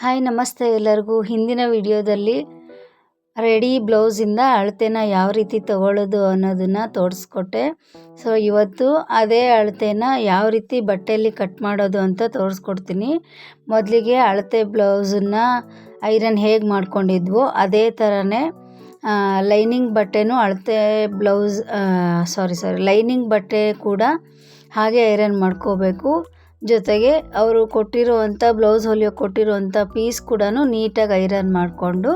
Hi ನಮಸ್ತೆ ಎಲ್ಲರಿಗೂ. ಹಿಂದಿನ ವಿಡಿಯೋದಲ್ಲಿ ರೆಡಿ ಬ್ಲೌಸಿಂದ ಅಳತೆನ ಯಾವ ರೀತಿ ತಗೊಳ್ಳೋದು ಅನ್ನೋದನ್ನು ತೋರಿಸ್ಕೊಟ್ಟೆ. ಸೊ ಇವತ್ತು ಅದೇ ಅಳತೆನ ಯಾವ ರೀತಿ ಬಟ್ಟೆಯಲ್ಲಿ ಕಟ್ ಮಾಡೋದು ಅಂತ ತೋರಿಸ್ಕೊಡ್ತೀನಿ. ಮೊದಲಿಗೆ ಅಳತೆ ಬ್ಲೌಸನ್ನು ಐರನ್ ಹೇಗೆ ಮಾಡ್ಕೊಂಡಿದ್ವೋ ಅದೇ ಥರನೇ ಲೈನಿಂಗ್ ಬಟ್ಟೆನೂ ಅಳತೆ ಬ್ಲೌಸ್ ಲೈನಿಂಗ್ ಬಟ್ಟೆ ಕೂಡ ಹಾಗೆ ಐರನ್ ಮಾಡ್ಕೋಬೇಕು. ಜೊತೆಗೆ ಅವರು ಕೊಟ್ಟಿರುವಂಥ ಬ್ಲೌಸ್ ಹೊಲಿಯೋಕೆ ಕೊಟ್ಟಿರುವಂಥ ಪೀಸ್ ಕೂಡ ನೀಟಾಗಿ ಐರನ್ ಮಾಡಿಕೊಂಡು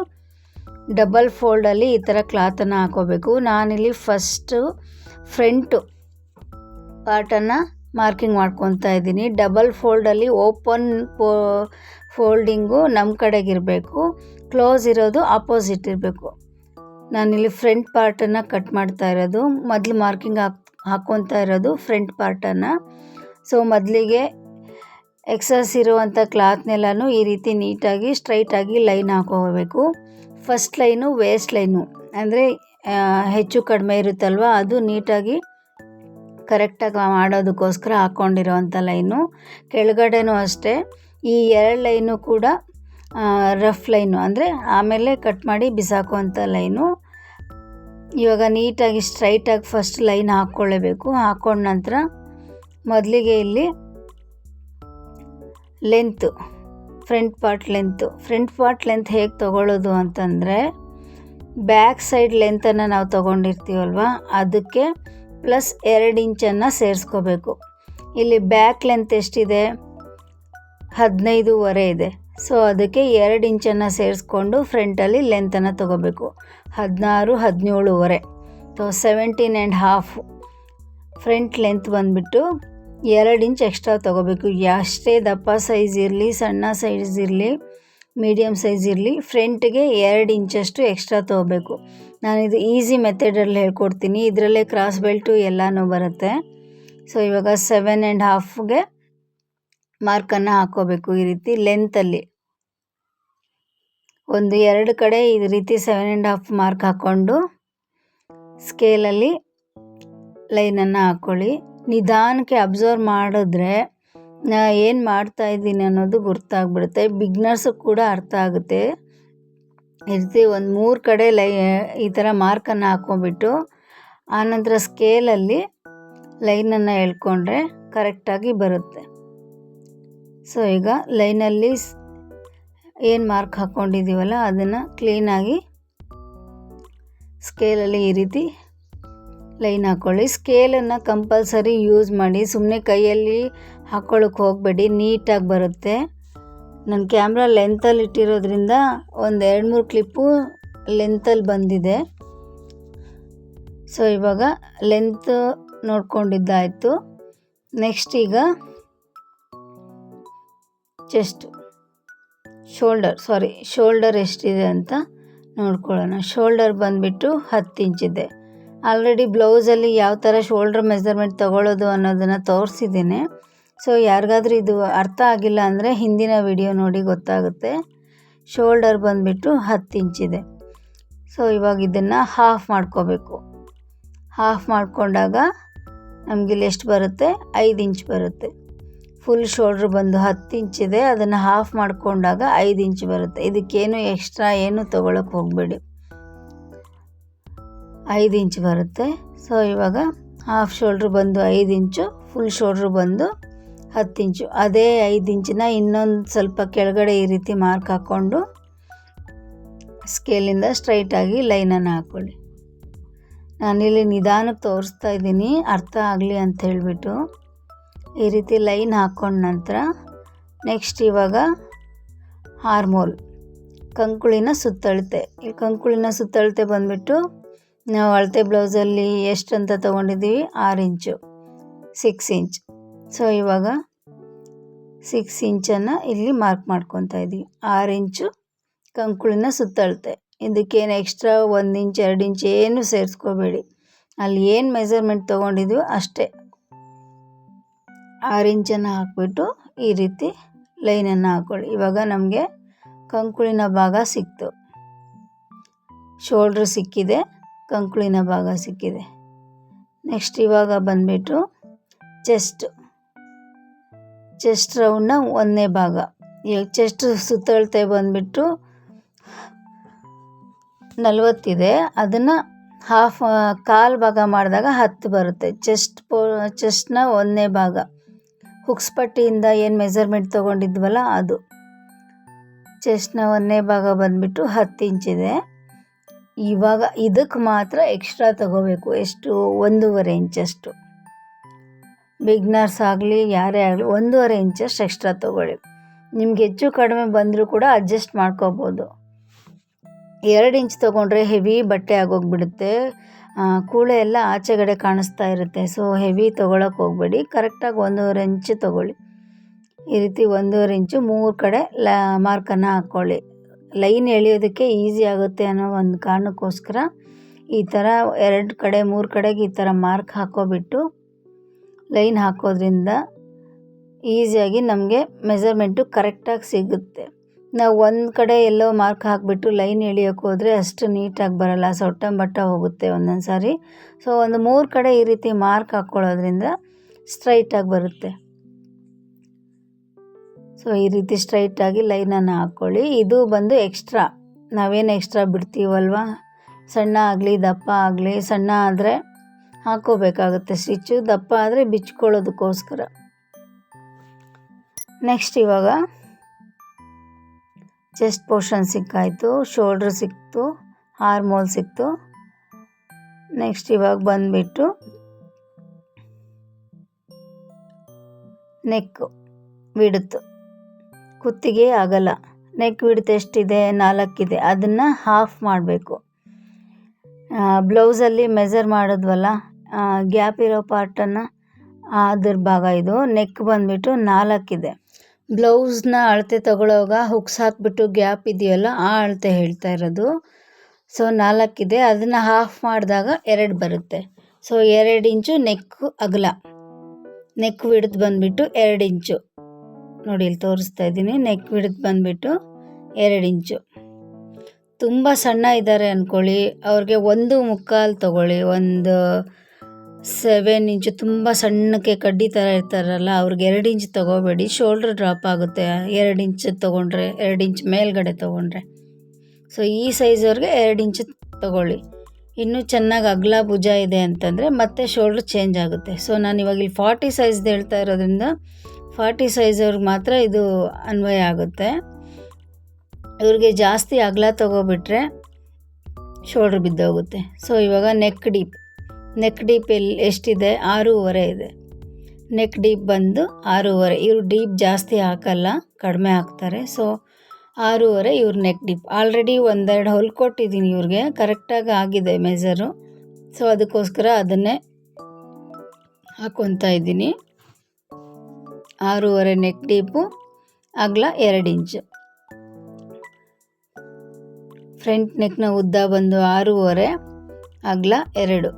ಡಬಲ್ ಫೋಲ್ಡಲ್ಲಿ ಈ ಥರ ಕ್ಲಾತನ್ನು ಹಾಕೋಬೇಕು. ನಾನಿಲ್ಲಿ ಫಸ್ಟು ಫ್ರಂಟು ಪಾರ್ಟನ್ನು ಮಾರ್ಕಿಂಗ್ ಮಾಡ್ಕೊತಾ ಇದ್ದೀನಿ. ಡಬಲ್ ಫೋಲ್ಡಲ್ಲಿ ಓಪನ್ ಫೋಲ್ಡಿಂಗು ನಮ್ಮ ಕಡೆಗಿರಬೇಕು, ಕ್ಲೋಸ್ ಇರೋದು ಆಪೋಸಿಟ್ ಇರಬೇಕು. ನಾನಿಲ್ಲಿ ಫ್ರಂಟ್ ಪಾರ್ಟನ್ನು ಕಟ್ ಮಾಡ್ತಾ ಇರೋದು, ಮೊದಲು ಮಾರ್ಕಿಂಗ್ ಹಾಕ್ಕೊತಾ ಇರೋದು ಫ್ರಂಟ್ ಪಾರ್ಟನ್ನು. ಸೊ ಮೊದಲಿಗೆ ಎಕ್ಸಸ್ ಇರುವಂಥ ಕ್ಲಾತ್ನೆಲ್ಲನೂ ಈ ರೀತಿ ನೀಟಾಗಿ ಸ್ಟ್ರೈಟಾಗಿ ಲೈನ್ ಹಾಕೋಬೇಕು. ಫಸ್ಟ್ ಲೈನು ವೇಸ್ಟ್ ಲೈನು, ಅಂದರೆ ಹೆಚ್ಚು ಕಡಿಮೆ ಇರುತ್ತಲ್ವ, ಅದು ನೀಟಾಗಿ ಕರೆಕ್ಟಾಗಿ ಮಾಡೋದಕ್ಕೋಸ್ಕರ ಹಾಕ್ಕೊಂಡಿರೋವಂಥ ಲೈನು. ಕೆಳಗಡೆನೂ ಅಷ್ಟೇ, ಈ ಎರಡು ಲೈನು ಕೂಡ ರಫ್ ಲೈನು, ಅಂದರೆ ಆಮೇಲೆ ಕಟ್ ಮಾಡಿ ಬಿಸಾಕುವಂಥ ಲೈನು. ಇವಾಗ ನೀಟಾಗಿ ಸ್ಟ್ರೈಟಾಗಿ ಫಸ್ಟ್ ಲೈನ್ ಹಾಕ್ಕೊಳ್ಳೇಬೇಕು. ಹಾಕ್ಕೊಂಡ ನಂತರ ಮೊದಲಿಗೆ ಇಲ್ಲಿ ಲೆಂತು, ಫ್ರಂಟ್ ಪಾರ್ಟ್ ಲೆಂತ್ ಹೇಗೆ ತೊಗೊಳ್ಳೋದು ಅಂತಂದರೆ, ಬ್ಯಾಕ್ ಸೈಡ್ ಲೆಂತನ್ನು ನಾವು ತೊಗೊಂಡಿರ್ತೀವಲ್ವ ಅದಕ್ಕೆ ಪ್ಲಸ್ 2 ಇಂಚನ್ನು ಸೇರಿಸ್ಕೋಬೇಕು. ಇಲ್ಲಿ ಬ್ಯಾಕ್ ಲೆಂತ್ ಎಷ್ಟಿದೆ, 15.5 ಇದೆ. ಸೊ ಅದಕ್ಕೆ 2 ಇಂಚನ್ನು ಸೇರಿಸ್ಕೊಂಡು ಫ್ರಂಟಲ್ಲಿ ಲೆಂತನ್ನು ತೊಗೋಬೇಕು. 16, 17.5. ಸೊ 17.5 ಫ್ರಂಟ್ ಲೆಂತ್ ಬಂದುಬಿಟ್ಟು 2 ಇಂಚ್ ಎಕ್ಸ್ಟ್ರಾ ತೊಗೋಬೇಕು. ಎಷ್ಟೇ ದಪ್ಪ ಸೈಜ್ ಇರಲಿ, ಸಣ್ಣ ಸೈಜ್ ಇರಲಿ, ಮೀಡಿಯಮ್ ಸೈಜ್ ಇರಲಿ, ಫ್ರಂಟ್ಗೆ 2 ಇಂಚಷ್ಟು ಎಕ್ಸ್ಟ್ರಾ ತೊಗೋಬೇಕು. ನಾನಿದು ಈಸಿ ಮೆಥಡಲ್ಲಿ ಹೇಳ್ಕೊಡ್ತೀನಿ, ಇದರಲ್ಲೇ ಕ್ರಾಸ್ ಬೆಲ್ಟು ಎಲ್ಲನೂ ಬರುತ್ತೆ. ಸೊ ಇವಾಗ 7.5ಗೆ ಮಾರ್ಕನ್ನು ಹಾಕ್ಕೋಬೇಕು. ಈ ರೀತಿ ಲೆಂತಲ್ಲಿ ಒಂದು 2 ಕಡೆ ಈ ರೀತಿ 7.5 ಮಾರ್ಕ್ ಹಾಕ್ಕೊಂಡು ಸ್ಕೇಲಲ್ಲಿ ಲೈನನ್ನು ಹಾಕ್ಕೊಳ್ಳಿ. ನಿಧಾನಕ್ಕೆ ಅಬ್ಸರ್ವ್ ಮಾಡಿದ್ರೆ ನಾ ಏನು ಮಾಡ್ತಾ ಇದ್ದೀನಿ ಅನ್ನೋದು ಗೊತ್ತಾಗ್ಬಿಡುತ್ತೆ. ಬಿಗ್ನರ್ಸು ಕೂಡ ಅರ್ಥ ಆಗುತ್ತೆ. ಈ ರೀತಿ ಒಂದು 3 ಕಡೆ ಈ ಥರ ಮಾರ್ಕನ್ನು ಹಾಕ್ಕೊಂಬಿಟ್ಟು ಆನಂತರ ಸ್ಕೇಲಲ್ಲಿ ಲೈನನ್ನು ಎಳ್ಕೊಂಡ್ರೆ ಕರೆಕ್ಟಾಗಿ ಬರುತ್ತೆ. ಸೊ ಈಗ ಲೈನಲ್ಲಿ ಏನು ಮಾರ್ಕ್ ಹಾಕ್ಕೊಂಡಿದ್ದೀವಲ್ಲ ಅದನ್ನು ಕ್ಲೀನಾಗಿ ಸ್ಕೇಲಲ್ಲಿ ಈ ರೀತಿ ಲೈನ್ ಹಾಕ್ಕೊಳ್ಳಿ. ಸ್ಕೇಲನ್ನು ಕಂಪಲ್ಸರಿ ಯೂಸ್ ಮಾಡಿ, ಸುಮ್ಮನೆ ಕೈಯಲ್ಲಿ ಹಾಕ್ಕೊಳ್ಳೋಕೆ ಹೋಗಬೇಡಿ, ನೀಟಾಗಿ ಬರುತ್ತೆ. ನನ್ನ ಕ್ಯಾಮ್ರಾ ಲೆಂತಲ್ಲಿ ಇಟ್ಟಿರೋದ್ರಿಂದ ಒಂದು 2-3 ಕ್ಲಿಪ್ಪು ಲೆಂತಲ್ಲಿ ಬಂದಿದೆ. ಸೊ ಇವಾಗ ಲೆಂತ್ ನೋಡ್ಕೊಂಡಿದ್ದಾಯಿತು. ನೆಕ್ಸ್ಟ್ ಈಗ ಶೋಲ್ಡರ್ ಎಷ್ಟಿದೆ ಅಂತ ನೋಡ್ಕೊಳ್ಳೋಣ. ಶೋಲ್ಡರ್ ಬಂದುಬಿಟ್ಟು 10 ಇಂಚಿದೆ. ಆಲ್ರೆಡಿ ಬ್ಲೌಸಲ್ಲಿ ಯಾವ ಥರ ಶೋಲ್ಡ್ರ್ ಮೆಜರ್ಮೆಂಟ್ ತೊಗೊಳ್ಳೋದು ಅನ್ನೋದನ್ನು ತೋರಿಸಿದ್ದೇನೆ. ಸೊ ಯಾರಿಗಾದ್ರೂ ಇದು ಅರ್ಥ ಆಗಿಲ್ಲ ಅಂದರೆ ಹಿಂದಿನ ವಿಡಿಯೋ ನೋಡಿ ಗೊತ್ತಾಗುತ್ತೆ. ಶೋಲ್ಡರ್ ಬಂದುಬಿಟ್ಟು 10 ಇಂಚಿದೆ. ಸೊ ಇವಾಗ ಇದನ್ನು ಹಾಫ್ ಮಾಡ್ಕೋಬೇಕು. ಹಾಫ್ ಮಾಡಿಕೊಂಡಾಗ ನಮಗಿಲ್ಲಿ ಎಷ್ಟು ಬರುತ್ತೆ, 5 ಇಂಚ್ ಬರುತ್ತೆ. ಫುಲ್ ಶೋಲ್ಡ್ರ್ ಬಂದು 10 ಇಂಚಿದೆ, ಅದನ್ನು ಹಾಫ್ ಮಾಡಿಕೊಂಡಾಗ 5 ಇಂಚ್ ಬರುತ್ತೆ. ಇದಕ್ಕೇನು ಎಕ್ಸ್ಟ್ರಾ ಏನು ತೊಗೊಳಕ್ಕೆ ಹೋಗಬೇಡಿ, 5 ಇಂಚ್ ಬರುತ್ತೆ. ಸೊ ಇವಾಗ ಹಾಫ್ ಶೋಲ್ಡ್ರ್ ಬಂದು 5 ಇಂಚು, ಫುಲ್ ಶೋಲ್ಡ್ರ್ ಬಂದು 10 ಇಂಚು. ಅದೇ 5 ಇಂಚನ್ನ ಇನ್ನೊಂದು ಸ್ವಲ್ಪ ಕೆಳಗಡೆ ಈ ರೀತಿ ಮಾರ್ಕ್ ಹಾಕ್ಕೊಂಡು ಸ್ಕೇಲಿಂದ ಸ್ಟ್ರೈಟಾಗಿ ಲೈನನ್ನು ಹಾಕ್ಕೊಳ್ಳಿ. ನಾನಿಲ್ಲಿ ನಿಧಾನಕ್ಕೆ ತೋರಿಸ್ತಾ ಇದ್ದೀನಿ ಅರ್ಥ ಆಗಲಿ ಅಂತ ಹೇಳಿಬಿಟ್ಟು. ಈ ರೀತಿ ಲೈನ್ ಹಾಕ್ಕೊಂಡ ನಂತರ ನೆಕ್ಸ್ಟ್ ಇವಾಗ ಆರ್ಮೋಲ್, ಕಂಕುಳಿನ ಸುತ್ತಳತೆ. ಈ ಕಂಕುಳಿನ ಸುತ್ತಳತೆ ಬಂದುಬಿಟ್ಟು ನಾವು ಅಳತೆ ಬ್ಲೌಸಲ್ಲಿ ಎಷ್ಟು ಅಂತ ತೊಗೊಂಡಿದ್ದೀವಿ, 6 ಇಂಚು, 6 ಇಂಚ್. ಸೊ ಇವಾಗ 6 ಇಂಚನ್ನು ಇಲ್ಲಿ ಮಾರ್ಕ್ ಮಾಡ್ಕೊತಾ ಇದ್ದೀವಿ. 6 ಇಂಚು ಕಂಕುಳಿನ ಸುತ್ತಳತೆ. ಇದಕ್ಕೇನು ಎಕ್ಸ್ಟ್ರಾ 1 ಇಂಚ್ 2 ಇಂಚ್ ಏನು ಸೇರಿಸ್ಕೋಬೇಡಿ, ಅಲ್ಲಿ ಏನು ಮೆಜರ್ಮೆಂಟ್ ತೊಗೊಂಡಿದ್ದೀವೋ ಅಷ್ಟೇ. 6 ಇಂಚನ್ನು ಹಾಕ್ಬಿಟ್ಟು ಈ ರೀತಿ ಲೈನನ್ನು ಹಾಕ್ಕೊಳ್ಳಿ. ಇವಾಗ ನಮಗೆ ಕಂಕುಳಿನ ಭಾಗ ಸಿಕ್ತು, ಶೋಲ್ಡ್ರ್ ಸಿಕ್ಕಿದೆ, ಕಂಕುಳಿನ ಭಾಗ ಸಿಕ್ಕಿದೆ. ನೆಕ್ಸ್ಟ್ ಇವಾಗ ಬಂದುಬಿಟ್ಟು ಚೆಸ್ಟ್ ರೌಂಡ್ನ 1ನೇ ಭಾಗ. ಇವಾಗ ಚೆಸ್ಟ್ ಸುತ್ತಳತೆ ಬಂದುಬಿಟ್ಟು 40 ಇದೆ. ಅದನ್ನು ಕಾಲು ಭಾಗ ಮಾಡಿದಾಗ 10 ಬರುತ್ತೆ. ಚೆಸ್ಟ್ನ 1ನೇ ಭಾಗ ಹುಕ್ಸ್ ಪಟ್ಟಿಯಿಂದ ಏನು ಮೆಜರ್ಮೆಂಟ್ ತೊಗೊಂಡಿದ್ವಲ್ಲ ಅದು. ಚೆಸ್ಟ್ನ 1ನೇ ಭಾಗ ಬಂದುಬಿಟ್ಟು 10 ಇಂಚಿದೆ. ಇವಾಗ ಇದಕ್ಕೆ ಮಾತ್ರ ಎಕ್ಸ್ಟ್ರಾ ತಗೋಬೇಕು. ಎಷ್ಟು? 1.5 ಇಂಚಷ್ಟು. ಬಿಗ್ನರ್ಸ್ ಆಗಲಿ ಯಾರೇ ಆಗಲಿ 1.5 ಇಂಚಷ್ಟು ಎಕ್ಸ್ಟ್ರಾ ತೊಗೊಳ್ಳಿ. ನಿಮ್ಗೆ ಹೆಚ್ಚು ಕಡಿಮೆ ಬಂದರೂ ಕೂಡ ಅಡ್ಜಸ್ಟ್ ಮಾಡ್ಕೋಬೋದು. 2 ಇಂಚ್ ತೊಗೊಂಡ್ರೆ ಹೆವಿ ಬಟ್ಟೆ ಆಗೋಗ್ಬಿಡುತ್ತೆ. ಕೂಳೆ ಎಲ್ಲ ಆಚೆಗಡೆ ಕಾಣಿಸ್ತಾ ಇರುತ್ತೆ. ಸೊ ಹೆವಿ ತೊಗೊಳಕ್ಕೆ ಹೋಗಬೇಡಿ. ಕರೆಕ್ಟಾಗಿ 1.5 ಇಂಚು ತೊಗೊಳ್ಳಿ. ಈ ರೀತಿ 1.5 ಇಂಚು 3 ಕಡೆ ಮಾರ್ಕನ್ನು ಹಾಕ್ಕೊಳ್ಳಿ. ಲೈನ್ ಎಳೆಯೋದಕ್ಕೆ ಈಸಿ ಆಗುತ್ತೆ ಅನ್ನೋ ಒಂದು ಕಾರಣಕ್ಕೋಸ್ಕರ ಈ ಥರ 2 ಕಡೆ 3 ಕಡೆಗೆ ಈ ಥರ ಮಾರ್ಕ್ ಹಾಕೋಬಿಟ್ಟು ಲೈನ್ ಹಾಕೋದ್ರಿಂದ ಈಸಿಯಾಗಿ ನಮಗೆ ಮೆಜರ್ಮೆಂಟು ಕರೆಕ್ಟಾಗಿ ಸಿಗುತ್ತೆ. ನಾವು ಒಂದು ಕಡೆ ಎಲ್ಲೋ ಮಾರ್ಕ್ ಹಾಕಿಬಿಟ್ಟು ಲೈನ್ ಎಳಿಯೋಕ್ಕೆ ಹೋದರೆ ಅಷ್ಟು ನೀಟಾಗಿ ಬರೋಲ್ಲ, ಸೊಟ್ಟಂಬಟ್ಟ ಹೋಗುತ್ತೆ ಒಂದೊಂದು ಸಾರಿ. ಸೊ ಒಂದು 3 ಕಡೆ ಈ ರೀತಿ ಮಾರ್ಕ್ ಹಾಕ್ಕೊಳ್ಳೋದ್ರಿಂದ ಸ್ಟ್ರೈಟಾಗಿ ಬರುತ್ತೆ. ಸೊ ಈ ರೀತಿ ಸ್ಟ್ರೈಟಾಗಿ ಲೈನನ್ನು ಹಾಕ್ಕೊಳ್ಳಿ. ಇದು ಬಂದು ಎಕ್ಸ್ಟ್ರಾ, ನಾವೇನು ಎಕ್ಸ್ಟ್ರಾ ಬಿಡ್ತೀವಲ್ವ, ಸಣ್ಣ ಆಗಲಿ ದಪ್ಪ ಆಗಲಿ, ಸಣ್ಣ ಆದರೆ ಹಾಕ್ಕೋಬೇಕಾಗುತ್ತೆ ಸ್ಟಿಚ್ಚು, ದಪ್ಪ ಆದರೆ ಬಿಚ್ಕೊಳ್ಳೋದಕ್ಕೋಸ್ಕರ. ನೆಕ್ಸ್ಟ್ ಇವಾಗ ಚೆಸ್ಟ್ ಪೋರ್ಷನ್ ಸಿಕ್ಕಾಯಿತು, ಶೋಲ್ಡ್ರ್ ಸಿಕ್ತು, ಆರ್ಮ್ ಸಿಕ್ತು. ನೆಕ್ಸ್ಟ್ ಇವಾಗ ಬಂದುಬಿಟ್ಟು ನೆಕ್ ವಿಡ್ತ್, ಕುತ್ತಿಗೆ ಅಗಲ. ನೆಕ್ ವಿಡ್ತ್ ಎಷ್ಟಿದೆ? 4 ಇದೆ. ಅದನ್ನು ಹಾಫ್ ಮಾಡಬೇಕು. ಬ್ಲೌಸಲ್ಲಿ ಮೆಜರ್ ಮಾಡಿದ್ವಲ್ಲ, ಗ್ಯಾಪ್ ಇರೋ ಪಾರ್ಟನ್ನು ಅದ್ರ ಭಾಗ ಇದು. ನೆಕ್ ಬಂದುಬಿಟ್ಟು 4 ಇದೆ. ಬ್ಲೌಸ್ನ ಅಳತೆ ತಗೊಳ್ಳೋವಾಗ ಹುಕ್ಸ್ ಹಾಕ್ಬಿಟ್ಟು ಗ್ಯಾಪ್ ಇದೆಯಲ್ಲ, ಆ ಅಳತೆ ಹೇಳ್ತಾ ಇರೋದು. ಸೊ 4 ಇದೆ. ಅದನ್ನು ಹಾಫ್ ಮಾಡಿದಾಗ 2 ಬರುತ್ತೆ. ಸೊ 2 ಇಂಚು ನೆಕ್ ಅಗಲ. ನೆಕ್ ವಿಡ್ತ್ ಬಂದುಬಿಟ್ಟು 2 ಇಂಚು. ನೋಡಿ ಇಲ್ಲಿ ತೋರಿಸ್ತಾ ಇದ್ದೀನಿ. ನೆಕ್ ವಿಡ್ತ್ ಬಂದುಬಿಟ್ಟು 2 ಇಂಚು. ತುಂಬ ಸಣ್ಣ ಇದ್ದಾರೆ ಅಂದ್ಕೊಳ್ಳಿ, ಅವ್ರಿಗೆ 1.25 ತೊಗೊಳ್ಳಿ. ಒಂದು 7 ಇಂಚು ತುಂಬ ಸಣ್ಣಕ್ಕೆ ಕಡ್ಡಿ ಥರ ಇರ್ತಾರಲ್ಲ, ಅವ್ರಿಗೆ 2 ಇಂಚ್ ತೊಗೋಬೇಡಿ, ಶೋಲ್ಡ್ರ್ ಡ್ರಾಪ್ ಆಗುತ್ತೆ. 2 ಇಂಚ್ ತೊಗೊಂಡ್ರೆ, 2 ಇಂಚ್ ಮೇಲ್ಗಡೆ ತೊಗೊಂಡ್ರೆ. ಸೊ ಈ ಸೈಜವ್ರಿಗೆ 2 ಇಂಚು ತೊಗೊಳ್ಳಿ. ಇನ್ನೂ ಚೆನ್ನಾಗಿ ಅಗಲ ಭುಜ ಇದೆ ಅಂತಂದರೆ ಮತ್ತೆ ಶೋಲ್ಡ್ರ್ ಚೇಂಜ್ ಆಗುತ್ತೆ. ಸೊ ನಾನು ಇವಾಗ ಇಲ್ಲಿ 40 ಸೈಜ್ದು ಹೇಳ್ತಾ ಇರೋದ್ರಿಂದ 40 ಸೈಜವ್ರಿಗೆ ಮಾತ್ರ ಇದು ಅನ್ವಯ ಆಗುತ್ತೆ. ಇವ್ರಿಗೆ ಜಾಸ್ತಿ ಅಗಲ ತೊಗೊಬಿಟ್ರೆ ಶೋಲ್ಡ್ರ್ ಬಿದ್ದೋಗುತ್ತೆ. ಸೊ ಇವಾಗ ನೆಕ್ ಡೀಪ್ ಎಷ್ಟಿದೆ? 6.5 ಇದೆ. ನೆಕ್ ಡೀಪ್ ಬಂದು 6.5. ಇವರು ಡೀಪ್ ಜಾಸ್ತಿ ಹಾಕಲ್ಲ, ಕಡಿಮೆ ಹಾಕ್ತಾರೆ. ಸೊ 6.5 ಇವ್ರ ನೆಕ್ ಡೀಪ್. ಆಲ್ರೆಡಿ 1-2 ಹೊಲ್ಕೊಟ್ಟಿದ್ದೀನಿ ಇವ್ರಿಗೆ, ಕರೆಕ್ಟಾಗಿ ಆಗಿದೆ ಮೆಜರು. ಸೊ ಅದಕ್ಕೋಸ್ಕರ ಅದನ್ನೇ ಹಾಕ್ಕೊತಾ ಇದ್ದೀನಿ. 6.5 ನೆಕ್ ಡೀಪು, ಅಗಲ 2 ಇಂಚು. ಫ್ರಂಟ್ ನೆಕ್ನ ಉದ್ದ ಬಂದು 6.5, ಅಗಲ 2.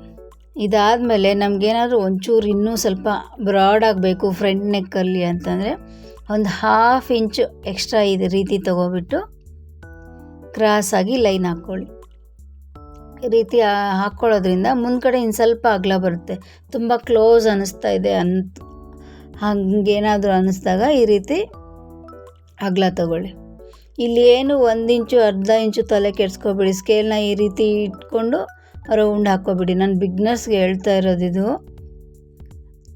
ಇದಾದಮೇಲೆ ನಮಗೇನಾದರೂ ಒಂಚೂರು ಇನ್ನೂ ಸ್ವಲ್ಪ ಬ್ರಾಡ್ ಆಗಬೇಕು ಫ್ರಂಟ್ ನೆಕ್ಕಲ್ಲಿ ಅಂತಂದರೆ ಒಂದು 1/2 ಇಂಚು ಎಕ್ಸ್ಟ್ರಾ ಇದು ರೀತಿ ತೊಗೊಬಿಟ್ಟು ಕ್ರಾಸಾಗಿ ಲೈನ್ ಹಾಕ್ಕೊಳ್ಳಿ. ಈ ರೀತಿ ಹಾಕ್ಕೊಳ್ಳೋದ್ರಿಂದ ಮುಂದ್ಗಡೆ ಇನ್ನು ಸ್ವಲ್ಪ ಅಗಲ ಬರುತ್ತೆ. ತುಂಬ ಕ್ಲೋಸ್ ಅನ್ನಿಸ್ತಾ ಇದೆ ಹಾಗೇನಾದರೂ ಅನ್ನಿಸ್ದಾಗ ಈ ರೀತಿ ಅಗಲ ತಗೊಳ್ಳಿ. ಇಲ್ಲಿ ಏನು 1 ಇಂಚು 1/2 ಇಂಚು ತಲೆ ಕೆಡಿಸ್ಕೊಬೇಡಿ. ಸ್ಕೇಲ್ನ ಈ ರೀತಿ ಇಟ್ಕೊಂಡು ರೌಂಡ್ ಹಾಕ್ಕೊಬಿಡಿ. ನಾನು ಬಿಗ್ನರ್ಸ್ಗೆ ಹೇಳ್ತಾ ಇರೋದಿದು.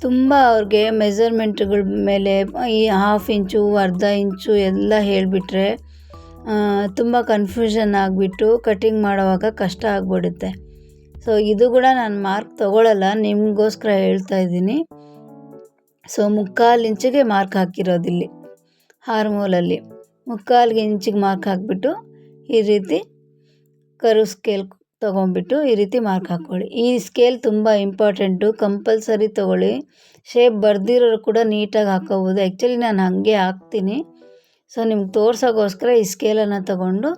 ತುಂಬ ಅವ್ರಿಗೆ ಮೆಜರ್ಮೆಂಟ್ಗಳ ಮೇಲೆ ಈ 1/2 ಇಂಚು 1/2 ಇಂಚು ಎಲ್ಲ ಹೇಳಿಬಿಟ್ರೆ ತುಂಬ ಕನ್ಫ್ಯೂಷನ್ ಆಗಿಬಿಟ್ಟು ಕಟಿಂಗ್ ಮಾಡೋವಾಗ ಕಷ್ಟ ಆಗಿಬಿಡುತ್ತೆ. ಸೊ ಇದು ಕೂಡ ನಾನು ಮಾರ್ಕ್ ತೊಗೊಳ್ಳಲ್ಲ, ನಿಮಗೋಸ್ಕರ ಹೇಳ್ತಾ ಇದ್ದೀನಿ. ಸೊ 3/4 ಇಂಚಿಗೆ ಮಾರ್ಕ್ ಹಾಕಿರೋದಿಲ್ಲಿ ಹಾರ್ಮೋಲಲ್ಲಿ 3/4 ಇಂಚಿಗೆ ಮಾರ್ಕ್ ಹಾಕಿಬಿಟ್ಟು ಈ ರೀತಿ ಕರು ಸ್ಕೇಲ್ ತೊಗೊಂಡ್ಬಿಟ್ಟು ಈ ರೀತಿ ಮಾರ್ಕ್ ಹಾಕ್ಕೊಳ್ಳಿ. ಈ ಸ್ಕೇಲ್ ತುಂಬ ಇಂಪಾರ್ಟೆಂಟು, ಕಂಪಲ್ಸರಿ ತೊಗೊಳ್ಳಿ. ಶೇಪ್ ಬರ್ದಿರೋರು ಕೂಡ ನೀಟಾಗಿ ಹಾಕೋಬೋದು. ಆ್ಯಕ್ಚುಲಿ ನಾನು ಹಾಗೆ ಹಾಕ್ತೀನಿ. ಸೊ ನಿಮ್ಗೆ ತೋರ್ಸೋಕ್ಕೋಸ್ಕರ ಈ ಸ್ಕೇಲನ್ನು ತಗೊಂಡು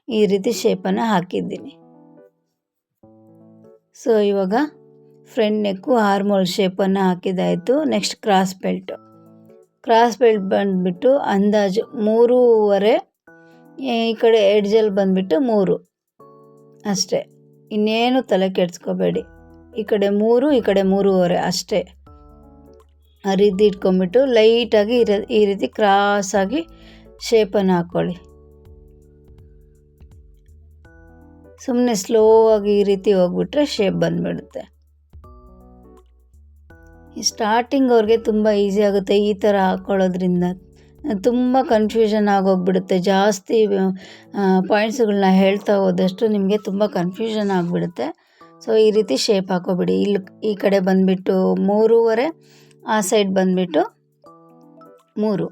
ಈ ರೀತಿ ಶೇಪನ್ನು ಹಾಕಿದ್ದೀನಿ. ಸೊ ಇವಾಗ ಫ್ರಂಟ್ ನೆಕ್ಕು ಆರ್ಮೋಲ್ ಶೇಪನ್ನು ಹಾಕಿದ್ದಾಯಿತು. ನೆಕ್ಸ್ಟ್ ಕ್ರಾಸ್ ಬೆಲ್ಟ್ ಬಂದುಬಿಟ್ಟು ಅಂದಾಜು 3.5, ಈ ಕಡೆ ಎಡ್ಜಲ್ಲಿ ಬಂದುಬಿಟ್ಟು 3 ಅಷ್ಟೇ. ಇನ್ನೇನು ತಲೆ ಕೆಡಿಸ್ಕೋಬೇಡಿ. ಈ ಕಡೆ 3, ಈ ಕಡೆ 3.5 ಅಷ್ಟೇ. ಆ ರೀತಿ ಇಟ್ಕೊಂಡ್ಬಿಟ್ಟು ಲೈಟಾಗಿ ಈ ರೀತಿ ಕ್ರಾಸಾಗಿ ಶೇಪನ್ನು ಹಾಕ್ಕೊಳ್ಳಿ. ಸುಮ್ಮನೆ ಸ್ಲೋ ಆಗಿ ಈ ರೀತಿ ಹೋಗ್ಬಿಟ್ರೆ ಶೇಪ್ ಬಂದುಬಿಡುತ್ತೆ. ಸ್ಟಾರ್ಟಿಂಗ್ ಅವ್ರಿಗೆ ತುಂಬ ಈಸಿ ಆಗುತ್ತೆ ಈ ಥರ ಹಾಕ್ಕೊಳ್ಳೋದ್ರಿಂದ. ತುಂಬ ಕನ್ಫ್ಯೂಷನ್ ಆಗೋಗ್ಬಿಡುತ್ತೆ. ಜಾಸ್ತಿ ಪಾಯಿಂಟ್ಸ್ಗಳನ್ನ ಹೇಳ್ತಾ ಹೋದಷ್ಟು ನಿಮಗೆ ತುಂಬ ಕನ್ಫ್ಯೂಷನ್ ಆಗಿಬಿಡುತ್ತೆ. ಸೊ ಈ ರೀತಿ ಶೇಪ್ ಹಾಕೋಬಿಡಿ. ಇಲ್ಲಿ ಈ ಕಡೆ ಬಂದುಬಿಟ್ಟು 3.5, ಆ ಸೈಡ್ ಬಂದುಬಿಟ್ಟು 3.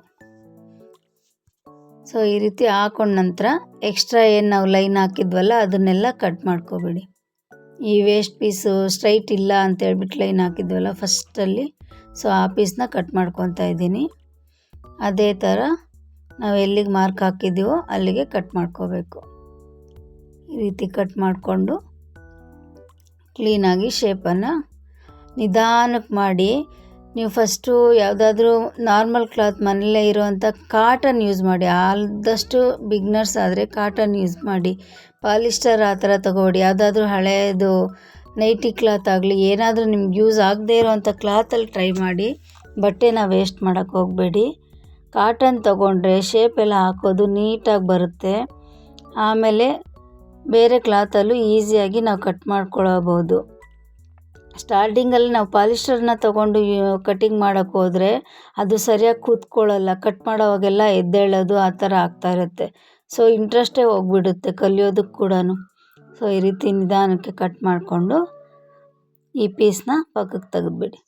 ಸೊ ಈ ರೀತಿ ಹಾಕೊಂಡ ನಂತರ ಎಕ್ಸ್ಟ್ರಾ ಏನು ನಾವು ಲೈನ್ ಹಾಕಿದ್ವಲ್ಲ ಅದನ್ನೆಲ್ಲ ಕಟ್ ಮಾಡ್ಕೊಬಿಡಿ. ಈ ವೇಸ್ಟ್ ಪೀಸು ಸ್ಟ್ರೈಟ್ ಇಲ್ಲ ಅಂತೇಳ್ಬಿಟ್ಟು ಲೈನ್ ಹಾಕಿದ್ವಲ್ಲ ಫಸ್ಟಲ್ಲಿ, ಸೊ ಆ ಪೀಸ್ನ ಕಟ್ ಮಾಡ್ಕೊತಾ ಇದ್ದೀನಿ. ಅದೇ ಥರ ನಾವು ಎಲ್ಲಿಗೆ ಮಾರ್ಕ್ ಹಾಕಿದ್ದೀವೋ ಅಲ್ಲಿಗೆ ಕಟ್ ಮಾಡ್ಕೋಬೇಕು. ಈ ರೀತಿ ಕಟ್ ಮಾಡಿಕೊಂಡು ಕ್ಲೀನಾಗಿ ಶೇಪನ್ನು ನಿಧಾನಕ್ಕೆ ಮಾಡಿ. ನೀವು ಫಸ್ಟು ಯಾವುದಾದ್ರೂ ನಾರ್ಮಲ್ ಕ್ಲಾತ್ ಮನೆಯಲ್ಲೇ ಇರೋವಂಥ ಕಾಟನ್ ಯೂಸ್ ಮಾಡಿ. ಆದಷ್ಟು ಬಿಗ್ನರ್ಸ್ ಆದರೆ ಕಾಟನ್ ಯೂಸ್ ಮಾಡಿ. ಪಾಲಿಸ್ಟರ್ ಆ ಥರ ತೊಗೊಬೇಡಿ. ಯಾವುದಾದ್ರೂ ಹಳೆಯದು ನೈಟಿ ಕ್ಲಾತ್ ಆಗಲಿ ಏನಾದರೂ ನಿಮ್ಗೆ ಯೂಸ್ ಆಗದೇ ಇರೋವಂಥ ಕ್ಲಾತಲ್ಲಿ ಟ್ರೈ ಮಾಡಿ. ಬಟ್ಟೆನ ವೇಸ್ಟ್ ಮಾಡೋಕ್ಕೆ ಹೋಗಬೇಡಿ. ಕಾಟನ್ ತೊಗೊಂಡ್ರೆ ಶೇಪ್ ಎಲ್ಲ ಹಾಕೋದು ನೀಟಾಗಿ ಬರುತ್ತೆ. ಆಮೇಲೆ ಬೇರೆ ಕ್ಲಾತಲ್ಲೂ ಈಸಿಯಾಗಿ ನಾವು ಕಟ್ ಮಾಡ್ಕೊಳ್ಳಬಹುದು. ಸ್ಟಾರ್ಟಿಂಗಲ್ಲಿ ನಾವು ಪಾಲಿಸ್ಟರ್ನ ತೊಗೊಂಡು ಕಟಿಂಗ್ ಮಾಡೋಕ್ಕೆ ಹೋದರೆ ಅದು ಸರಿಯಾಗಿ ಕೂತ್ಕೊಳ್ಳಲ್ಲ. ಕಟ್ ಮಾಡೋವಾಗೆಲ್ಲ ಎದ್ದೇಳೋದು ಆ ಥರ ಆಗ್ತಾ ಇರುತ್ತೆ. ಸೊ ಇಂಟ್ರೆಸ್ಟೇ ಹೋಗ್ಬಿಡುತ್ತೆ ಕಲಿಯೋದಕ್ಕೆ ಕೂಡ. ಸೊ ಈ ರೀತಿ ನಿಧಾನಕ್ಕೆ ಕಟ್ ಮಾಡಿಕೊಂಡು ಈ ಪೀಸ್ನ ಪಕ್ಕಕ್ಕೆ ತೆಗೆದುಬಿಡಿ.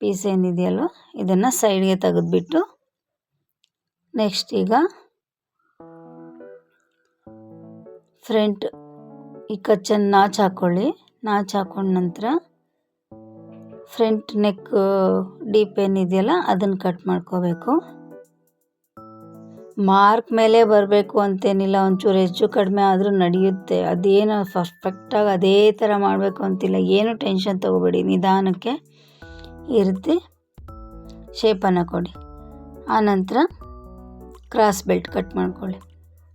ಪೀಸ್ ಏನಿದೆಯಲ್ವ ಇದನ್ನು ಸೈಡ್ಗೆ ತೆಗೆದುಬಿಟ್ಟು ನೆಕ್ಸ್ಟ್ ಈಗ ಫ್ರಂಟ್ ಈ ಕಚ್ಚನ್ನು ನಾಚು ಹಾಕ್ಕೊಳ್ಳಿ. ನಾಚು ಹಾಕೊಂಡ ನಂತರ ಫ್ರಂಟ್ ನೆಕ್ ಡೀಪ್ ಏನಿದೆಯಲ್ಲ ಅದನ್ನು ಕಟ್ ಮಾಡ್ಕೋಬೇಕು. ಮಾರ್ಕ್ ಮೇಲೆ ಬರಬೇಕು ಅಂತೇನಿಲ್ಲ, ಒಂಚೂರು ಹೆಚ್ಚು ಕಡಿಮೆ ಆದರೂ ನಡೆಯುತ್ತೆ. ಅದೇನು ಪರ್ಫೆಕ್ಟಾಗಿ ಅದೇ ಥರ ಮಾಡಬೇಕು ಅಂತಿಲ್ಲ. ಏನು ಟೆನ್ಷನ್ ತೊಗೋಬೇಡಿ. ನಿಧಾನಕ್ಕೆ ಈ ರೀತಿ ಶೇಪನ್ನು ಕೊಡಿ. ಆನಂತರ ಕ್ರಾಸ್ ಬೆಲ್ಟ್ ಕಟ್ ಮಾಡ್ಕೊಳ್ಳಿ.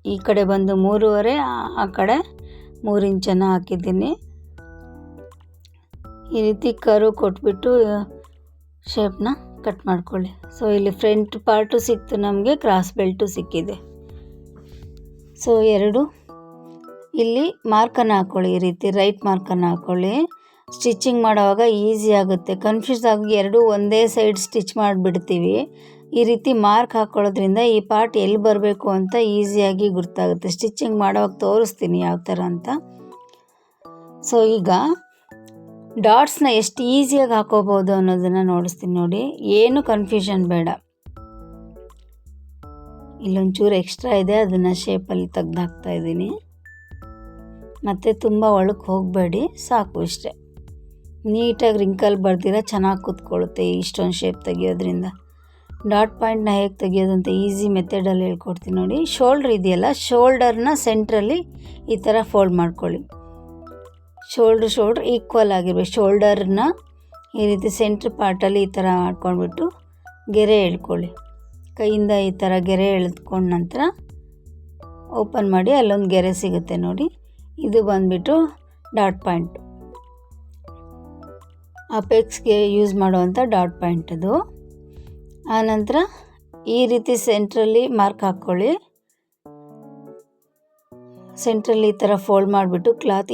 ಈ ಕಡೆ ಬಂದು 3.5, ಆ ಕಡೆ 3 ಇಂಚನ್ನು ಹಾಕಿದ್ದೀನಿ. ಈ ರೀತಿ ಕರ್ವ್ ಕೊಟ್ಬಿಟ್ಟು ಶೇಪ್ನ ಕಟ್ ಮಾಡ್ಕೊಳ್ಳಿ. ಸೊ ಇಲ್ಲಿ ಫ್ರಂಟ್ ಪಾರ್ಟು ಸಿಕ್ತು, ನಮಗೆ ಕ್ರಾಸ್ ಬೆಲ್ಟು ಸಿಕ್ಕಿದೆ. ಸೊ ಇಲ್ಲಿ ಮಾರ್ಕನ್ನು ಹಾಕ್ಕೊಳ್ಳಿ. ಈ ರೀತಿ ರೈಟ್ ಮಾರ್ಕನ್ನು ಹಾಕ್ಕೊಳ್ಳಿ. ಸ್ಟಿಚಿಂಗ್ ಮಾಡೋವಾಗ ಈಸಿ ಆಗುತ್ತೆ. ಕನ್ಫ್ಯೂಸ್ ಆಗಿ ಎರಡೂ ಒಂದೇ ಸೈಡ್ ಸ್ಟಿಚ್ ಮಾಡಿಬಿಡ್ತೀವಿ. ಈ ರೀತಿ ಮಾರ್ಕ್ ಹಾಕ್ಕೊಳ್ಳೋದ್ರಿಂದ ಈ ಪಾರ್ಟ್ ಎಲ್ಲಿ ಬರಬೇಕು ಅಂತ ಈಸಿಯಾಗಿ ಗೊತ್ತಾಗುತ್ತೆ. ಸ್ಟಿಚಿಂಗ್ ಮಾಡೋವಾಗ ತೋರಿಸ್ತೀನಿ ಯಾವ ಥರ ಅಂತ. ಸೊ ಈಗ ಡಾಟ್ಸ್ನ ಎಷ್ಟು ಈಸಿಯಾಗಿ ಹಾಕೋಬೋದು ಅನ್ನೋದನ್ನು ನೋಡಿಸ್ತೀನಿ ನೋಡಿ. ಏನು ಕನ್ಫ್ಯೂಷನ್ ಬೇಡ. ಇಲ್ಲೊಂಚೂರು ಎಕ್ಸ್ಟ್ರಾ ಇದೆ, ಅದನ್ನು ಶೇಪಲ್ಲಿ ತೆಗ್ದು ಹಾಕ್ತಾ ಇದ್ದೀನಿ. ಮತ್ತು ತುಂಬ ಒಳಕ್ಕೆ ಹೋಗಬೇಡಿ, ಸಾಕು ಇಷ್ಟೇ. ನೀಟಾಗಿ ರಿಂಕಲ್ ಬರ್ದಿರ ಚೆನ್ನಾಗಿ ಕೂತ್ಕೊಳ್ಳುತ್ತೆ ಇಷ್ಟೊಂದು ಶೇಪ್ ತೆಗಿಯೋದ್ರಿಂದ. ಡಾಟ್ ಪಾಯಿಂಟ್ನ ಹೇಗೆ ತೆಗಿಯೋದು ಅಂತ ಈಸಿ ಮೆಥಡಲ್ಲಿ ಹೇಳ್ಕೊಡ್ತೀನಿ ನೋಡಿ. ಶೋಲ್ಡ್ರ್ ಇದೆಯಲ್ಲ, ಶೋಲ್ಡರ್ನ ಸೆಂಟ್ರಲ್ಲಿ ಈ ಥರ ಫೋಲ್ಡ್ ಮಾಡ್ಕೊಳ್ಳಿ. ಶೋಲ್ಡ್ರ್ ಈಕ್ವಲ್ ಆಗಿರ್ಬೇಕು. ಶೋಲ್ಡರ್ನ ಈ ರೀತಿ ಸೆಂಟ್ರ್ ಪಾರ್ಟಲ್ಲಿ ಈ ಥರ ಮಾಡ್ಕೊಂಡ್ಬಿಟ್ಟು ಗೆರೆ ಎಳ್ಕೊಳ್ಳಿ. ಕೈಯಿಂದ ಈ ಥರ ಗೆರೆ ಎಳೆದ್ಕೊಂಡ ನಂತರ ಓಪನ್ ಮಾಡಿ, ಅಲ್ಲೊಂದು ಗೆರೆ ಸಿಗುತ್ತೆ ನೋಡಿ. ಇದು ಬಂದುಬಿಟ್ಟು ಡಾಟ್ ಪಾಯಿಂಟ್, ಅಪೆಕ್ಸ್ಗೆ ಯೂಸ್ ಮಾಡುವಂಥ ಡಾಟ್ ಪಾಯಿಂಟ್ ಅದು. ಆನಂತರ ಈ ರೀತಿ ಸೆಂಟ್ರಲ್ಲಿ ಮಾರ್ಕ್ ಹಾಕ್ಕೊಳ್ಳಿ. ಸೆಂಟ್ರಲ್ಲಿ ಈ ಥರ ಫೋಲ್ಡ್ ಮಾಡಿಬಿಟ್ಟು ಕ್ಲಾತ್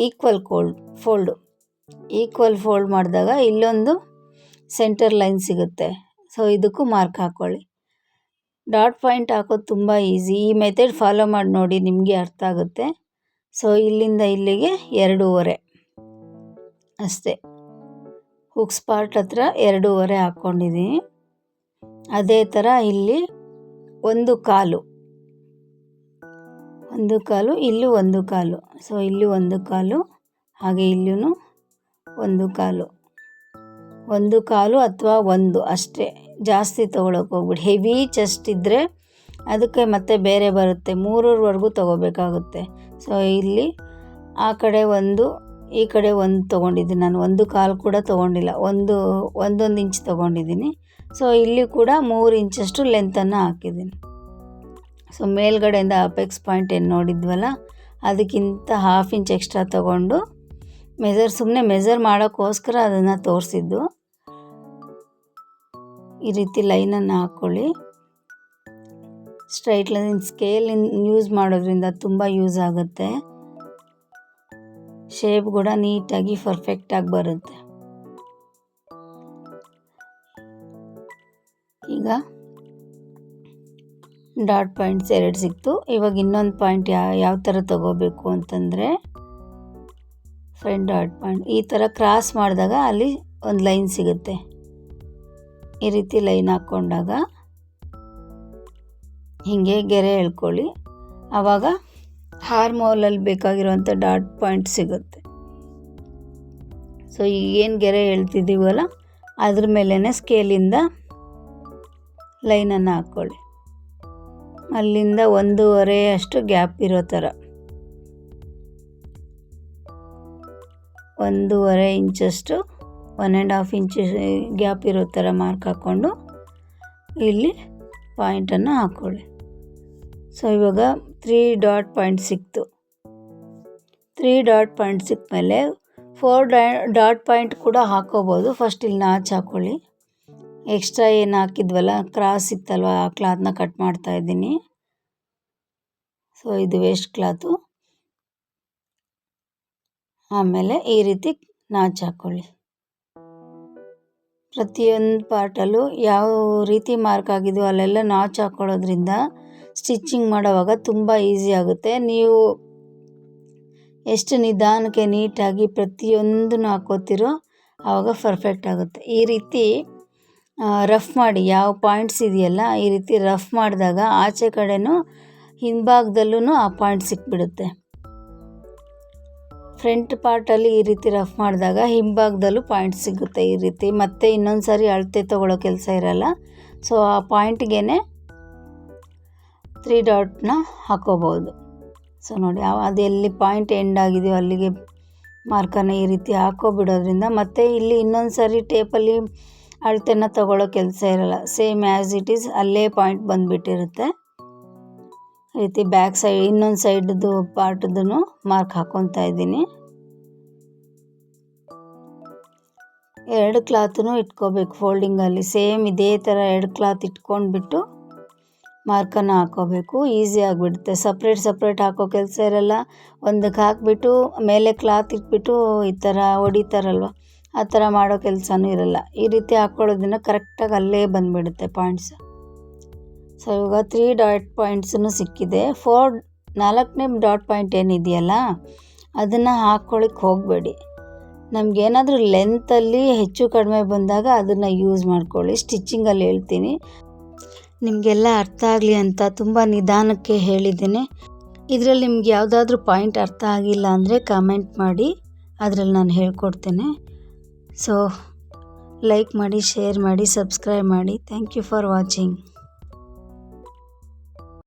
ಈಕ್ವಲ್ ಫೋಲ್ಡ್ ಮಾಡಿದಾಗ ಇಲ್ಲೊಂದು ಸೆಂಟರ್ ಲೈನ್ ಸಿಗುತ್ತೆ. ಸೊ ಇದಕ್ಕೂ ಮಾರ್ಕ್ ಹಾಕ್ಕೊಳ್ಳಿ. ಡಾಟ್ ಪಾಯಿಂಟ್ ಹಾಕೋದು ತುಂಬ ಈಸಿ. ಈ ಮೆಥಡ್ ಫಾಲೋ ಮಾಡಿ ನೋಡಿ, ನಿಮಗೆ ಅರ್ಥ ಆಗುತ್ತೆ. ಸೊ ಇಲ್ಲಿಂದ ಇಲ್ಲಿಗೆ 2.5 ಅಷ್ಟೇ. ಹುಕ್ಸ್ ಪಾರ್ಟ್ ಹತ್ರ 2.5 ಹಾಕ್ಕೊಂಡಿದ್ದೀನಿ. ಅದೇ ಥರ ಇಲ್ಲಿ 1/4, ಇಲ್ಲೂ 1/4. ಸೊ ಇಲ್ಲಿ 1/4, ಹಾಗೆ ಇಲ್ಲೂ 1/4 ಅಥವಾ 1 ಅಷ್ಟೇ. ಜಾಸ್ತಿ ತೊಗೊಳಕ್ಕೆ ಹೋಗ್ಬಿಡಿ. ಹೆವಿ ಚೆಸ್ಟ್ ಇದ್ದರೆ ಅದಕ್ಕೆ ಮತ್ತೆ ಬೇರೆ ಬರುತ್ತೆ, 3ವರೆಗೂ ತೊಗೋಬೇಕಾಗುತ್ತೆ. ಸೊ ಇಲ್ಲಿ ಆ ಕಡೆ 1, ಈ ಕಡೆ 1 ತೊಗೊಂಡಿದ್ದೀನಿ ನಾನು. 1/4 ಕೂಡ ತೊಗೊಂಡಿಲ್ಲ, 1 ಇಂಚ್ ತೊಗೊಂಡಿದ್ದೀನಿ. ಸೊ ಇಲ್ಲಿ ಕೂಡ 3 ಇಂಚಷ್ಟು ಲೆಂತನ್ನು ಹಾಕಿದ್ದೀನಿ. ಸೊ ಮೇಲ್ಗಡೆಯಿಂದ ಅಪೆಕ್ಸ್ ಪಾಯಿಂಟ್ ಏನು ನೋಡಿದ್ವಲ್ಲ ಅದಕ್ಕಿಂತ 1/2 ಇಂಚ್ ಎಕ್ಸ್ಟ್ರಾ ತೊಗೊಂಡು ಸುಮ್ಮನೆ ಮೆಜರ್ ಮಾಡೋಕ್ಕೋಸ್ಕರ ಅದನ್ನು ತೋರಿಸಿದ್ದು. ಈ ರೀತಿ ಲೈನನ್ನು ಹಾಕ್ಕೊಳ್ಳಿ. ಸ್ಟ್ರೈಟ್ ಲೈನ್ ಸ್ಕೇಲ್ ಯೂಸ್ ಮಾಡೋದ್ರಿಂದ ತುಂಬ ಯೂಸ್ ಆಗುತ್ತೆ. ಶೇಪ್ ಕೂಡ ನೀಟಾಗಿ ಪರ್ಫೆಕ್ಟಾಗಿ ಬರುತ್ತೆ. ಈಗ ಡಾಟ್ ಪಾಯಿಂಟ್ಸ್ 2 ಸಿಕ್ತು. ಇವಾಗ ಇನ್ನೊಂದು ಪಾಯಿಂಟ್ ಯಾವ ಥರ ತಗೋಬೇಕು ಅಂತಂದರೆ ಫ್ರಂಟ್ ಡಾಟ್ ಪಾಯಿಂಟ್ ಈ ಥರ ಕ್ರಾಸ್ ಮಾಡಿದಾಗ ಅಲ್ಲಿ ಒಂದು ಲೈನ್ ಸಿಗುತ್ತೆ. ಈ ರೀತಿ ಲೈನ್ ಹಾಕ್ಕೊಂಡಾಗ ಹೀಗೆ ಗೆರೆ ಎಳ್ಕೊಳ್ಳಿ. ಆವಾಗ ಹಾರ್ಮೋಲಲ್ಲಿ ಬೇಕಾಗಿರುವಂಥ ಡಾಟ್ ಪಾಯಿಂಟ್ ಸಿಗುತ್ತೆ. ಸೊ ಏನು ಗೆರೆ ಎಳ್ತಿದ್ದೀವಲ್ಲ ಅದ್ರ ಮೇಲೇ ಸ್ಕೇಲಿಂದ ಲೈನನ್ನು ಹಾಕ್ಕೊಳ್ಳಿ. ಅಲ್ಲಿಂದ 1.5 ಅಷ್ಟು ಗ್ಯಾಪ್ ಇರೋ ಥರ 1.5 ಇಂಚಷ್ಟು 1.5 ಇಂಚ್ ಗ್ಯಾಪ್ ಇರೋ ಥರ ಮಾರ್ಕ್ ಹಾಕ್ಕೊಂಡು ಇಲ್ಲಿ ಪಾಯಿಂಟನ್ನು ಹಾಕ್ಕೊಳ್ಳಿ. ಸೊ ಇವಾಗ 3 ಡಾಟ್ ಪಾಯಿಂಟ್ ಸಿಕ್ತು. 3 ಡಾಟ್ ಪಾಯಿಂಟ್ ಸಿಕ್ಕ ಮೇಲೆ 4 ಡಾಟ್ ಪಾಯಿಂಟ್ ಕೂಡ ಹಾಕ್ಕೋಬೋದು. ಫಸ್ಟ್ ಇಲ್ಲಿ ನಾಚ್ ಹಾಕ್ಕೊಳ್ಳಿ. ಎಕ್ಸ್ಟ್ರಾ ಏನು ಹಾಕಿದ್ವಲ್ಲ ಕ್ರಾಸ್ ಇತ್ತಲ್ವ ಆ ಕ್ಲಾತ್ನ ಕಟ್ ಮಾಡ್ತಾ ಇದ್ದೀನಿ. ಸೊ ಇದು ವೇಸ್ಟ್ ಕ್ಲಾತು. ಆಮೇಲೆ ಈ ರೀತಿ ನಾಚ್ ಹಾಕ್ಕೊಳ್ಳಿ. ಪ್ರತಿಯೊಂದು ಪಾರ್ಟಲ್ಲೂ ಯಾವ ರೀತಿ ಮಾರ್ಕ್ ಆಗಿದೆಯೋ ಅಲ್ಲೆಲ್ಲ ನಾಚ್ ಹಾಕ್ಕೊಳ್ಳೋದ್ರಿಂದ ಸ್ಟಿಚ್ಚಿಂಗ್ ಮಾಡೋವಾಗ ತುಂಬ ಈಸಿ ಆಗುತ್ತೆ. ನೀವು ಎಷ್ಟು ನಿಧಾನಕ್ಕೆ ನೀಟಾಗಿ ಪ್ರತಿಯೊಂದನ್ನು ಹಾಕೋತಿರೋ ಆವಾಗ ಪರ್ಫೆಕ್ಟ್ ಆಗುತ್ತೆ. ಈ ರೀತಿ ರಫ್ ಮಾಡಿ ಯಾವ ಪಾಯಿಂಟ್ಸ್ ಇದೆಯಲ್ಲ ಈ ರೀತಿ ರಫ್ ಮಾಡಿದಾಗ ಆಚೆ ಕಡೆನೂ ಹಿಂಭಾಗದಲ್ಲೂ ಆ ಪಾಯಿಂಟ್ ಸಿಕ್ಬಿಡುತ್ತೆ. ಫ್ರಂಟ್ ಪಾರ್ಟಲ್ಲಿ ಈ ರೀತಿ ರಫ್ ಮಾಡಿದಾಗ ಹಿಂಭಾಗದಲ್ಲೂ ಪಾಯಿಂಟ್ ಸಿಗುತ್ತೆ. ಈ ರೀತಿ ಮತ್ತೆ ಇನ್ನೊಂದು ಸಾರಿ ಅಳತೆ ತೊಗೊಳ್ಳೋ ಕೆಲಸ ಇರಲ್ಲ. ಸೊ ಆ ಪಾಯಿಂಟ್ಗೆ 3 ಡಾಟ್ನ ಹಾಕೋಬೋದು. ಸೊ ನೋಡಿ ಅದು ಎಲ್ಲಿ ಪಾಯಿಂಟ್ ಎಂಡ್ ಆಗಿದೆಯೋ ಅಲ್ಲಿಗೆ ಮಾರ್ಕನ್ನು ಈ ರೀತಿ ಹಾಕೋಬಿಡೋದ್ರಿಂದ ಮತ್ತೆ ಇಲ್ಲಿ ಇನ್ನೊಂದು ಸಾರಿ ಟೇಪಲ್ಲಿ ಅಳತೆನ ತೊಗೊಳ್ಳೋ ಕೆಲಸ ಇರಲ್ಲ. ಸೇಮ್ ಆ್ಯಸ್ ಇಟ್ ಈಸ್ ಅಲ್ಲೇ ಪಾಯಿಂಟ್ ಬಂದುಬಿಟ್ಟಿರುತ್ತೆ. ಈ ರೀತಿ ಬ್ಯಾಕ್ ಸೈಡ್ ಇನ್ನೊಂದು ಸೈಡ್ದು ಪಾರ್ಟ್ದು ಮಾರ್ಕ್ ಹಾಕ್ಕೊತಾ ಇದ್ದೀನಿ. 2 ಕ್ಲಾತೂ ಇಟ್ಕೋಬೇಕು ಫೋಲ್ಡಿಂಗಲ್ಲಿ. ಸೇಮ್ ಇದೇ ಥರ 2 ಕ್ಲಾತ್ ಇಟ್ಕೊಂಡ್ಬಿಟ್ಟು ಮಾರ್ಕನ್ನು ಹಾಕ್ಕೋಬೇಕು. ಈಸಿ ಆಗಿಬಿಡುತ್ತೆ. ಸಪ್ರೇಟ್ ಹಾಕೋ ಕೆಲಸ ಇರಲ್ಲ. ಒಂದಕ್ಕೆ ಹಾಕಿಬಿಟ್ಟು ಮೇಲೆ ಕ್ಲಾತ್ ಇಟ್ಬಿಟ್ಟು ಈ ಥರ ಹೊಡಿತಾರಲ್ವ ಆ ಥರ ಮಾಡೋ ಕೆಲಸನೂ ಇರಲ್ಲ. ಈ ರೀತಿ ಹಾಕ್ಕೊಳ್ಳೋದ್ರಿಂದ ಕರೆಕ್ಟಾಗಿ ಅಲ್ಲೇ ಬಂದುಬಿಡುತ್ತೆ ಪಾಯಿಂಟ್ಸ್. ಸೊ ಇವಾಗ 3 ಡಾಟ್ ಪಾಯಿಂಟ್ಸೂ ಸಿಕ್ಕಿದೆ. 4ನೇ ಡಾಟ್ ಪಾಯಿಂಟ್ ಏನಿದೆಯಲ್ಲ ಅದನ್ನು ಹಾಕ್ಕೊಳ್ಳಿಕ್ಕೆ ಹೋಗಬೇಡಿ. ನಮಗೇನಾದರೂ ಲೆಂತಲ್ಲಿ ಹೆಚ್ಚು ಕಡಿಮೆ ಬಂದಾಗ ಅದನ್ನು ಯೂಸ್ ಮಾಡ್ಕೊಳ್ಳಿ. ಸ್ಟಿಚ್ಚಿಂಗಲ್ಲಿ ಹೇಳ್ತೀನಿ, ನಿಮಗೆಲ್ಲ ಅರ್ಥ ಆಗಲಿ ಅಂತ ತುಂಬ ನಿಧಾನಕ್ಕೆ ಹೇಳಿದ್ದೀನಿ. ಇದರಲ್ಲಿ ನಿಮ್ಗೆ ಯಾವುದಾದ್ರೂ ಪಾಯಿಂಟ್ ಅರ್ಥ ಆಗಿಲ್ಲ ಅಂದರೆ ಕಮೆಂಟ್ ಮಾಡಿ, ಅದರಲ್ಲಿ ನಾನು ಹೇಳ್ಕೊಡ್ತೇನೆ. ಸೊ ಲೈಕ್ ಮಾಡಿ, ಶೇರ್ ಮಾಡಿ, ಸಬ್ಸ್ಕ್ರೈಬ್ ಮಾಡಿ. Thank you for watching.